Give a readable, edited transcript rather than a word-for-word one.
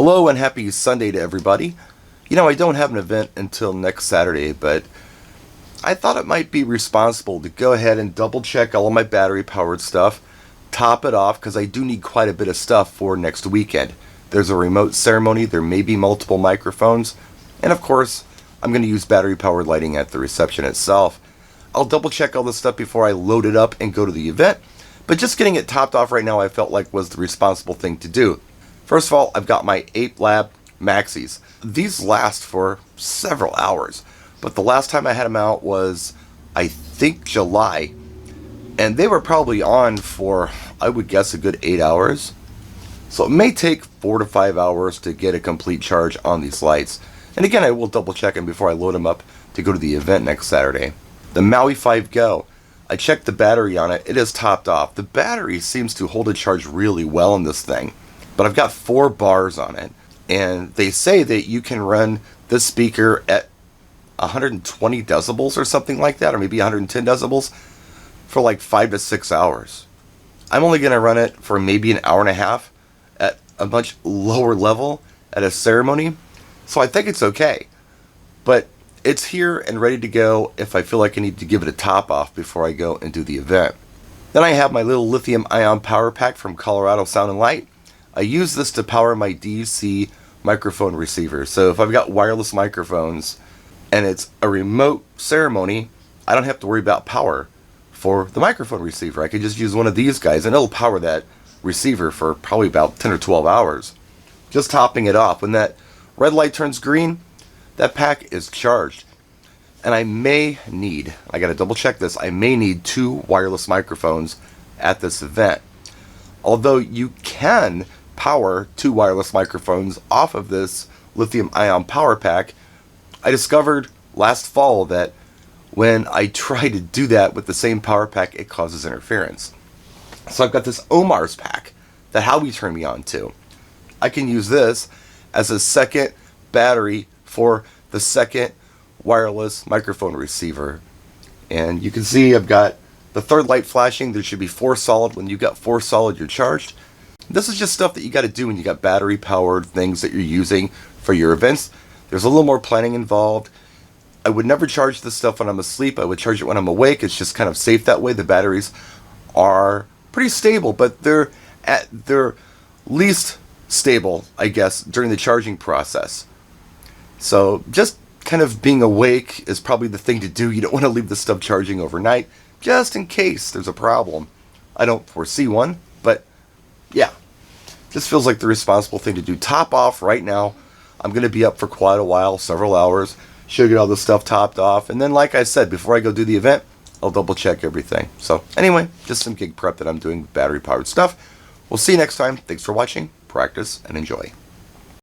Hello and happy Sunday to everybody. I don't have an event until next Saturday, but I thought it might be responsible to go ahead and double check all of my battery powered stuff, top it off because I do need quite a bit of stuff for next weekend. There's a remote ceremony, there may be multiple microphones, and of course, I'm going to use battery powered lighting at the reception itself. I'll double check all this stuff before I load it up and go to the event, but just getting it topped off right now I felt like was the responsible thing to do. First of all, I've got my Amplab Maxis. These last for several hours, but the last time I had them out was, I think, July, and they were probably on for, I would guess, a good 8 hours. So it may take 4 to 5 hours to get a complete charge on these lights. And again, I will double check them before I load them up to go to the event next Saturday. The Maui 5 Go. I checked the battery on it. It is topped off. The battery seems to hold a charge really well in this thing. But I've got 4 bars on it, and they say that you can run this speaker at 120 decibels or something like that, or maybe 110 decibels for like 5 to 6 hours. I'm only going to run it for maybe an hour and a half at a much lower level at a ceremony, so I think it's okay. But it's here and ready to go if I feel like I need to give it a top off before I go and do the event. Then I have my little lithium-ion power pack from Colorado Sound and Light. I use this to power my DC microphone receiver. So if I've got wireless microphones and it's a remote ceremony, I don't have to worry about power for the microphone receiver. I could just use one of these guys and it'll power that receiver for probably about 10 or 12 hours. Just topping it off. When that red light turns green, that pack is charged. And I gotta double check this, I may need 2 wireless microphones at this event. Although you can power 2 wireless microphones off of this lithium-ion power pack, I discovered last fall that when I try to do that with the same power pack, it causes interference. So I've got this Omar's pack that Howie turned me on to. I can use this as a second battery for the second wireless microphone receiver. And you can see I've got the third light flashing. There should be 4 solid. When you've got 4 solid, you're charged. This is just stuff that you got to do when you got battery powered things that you're using for your events. There's a little more planning involved. I would never charge this stuff when I'm asleep. I would charge it when I'm awake. It's just kind of safe that way. The batteries are pretty stable, but they're at their least stable, I guess, during the charging process. So just kind of being awake is probably the thing to do. You don't want to leave this stuff charging overnight, just in case there's a problem. I don't foresee one, but yeah, just feels like the responsible thing to do. Top off right now. I'm going to be up for quite a while, several hours. Should get all this stuff topped off. And then, like I said, before I go do the event, I'll double check everything. So anyway, just some gig prep that I'm doing with battery powered stuff. We'll see you next time. Thanks for watching. Practice and enjoy.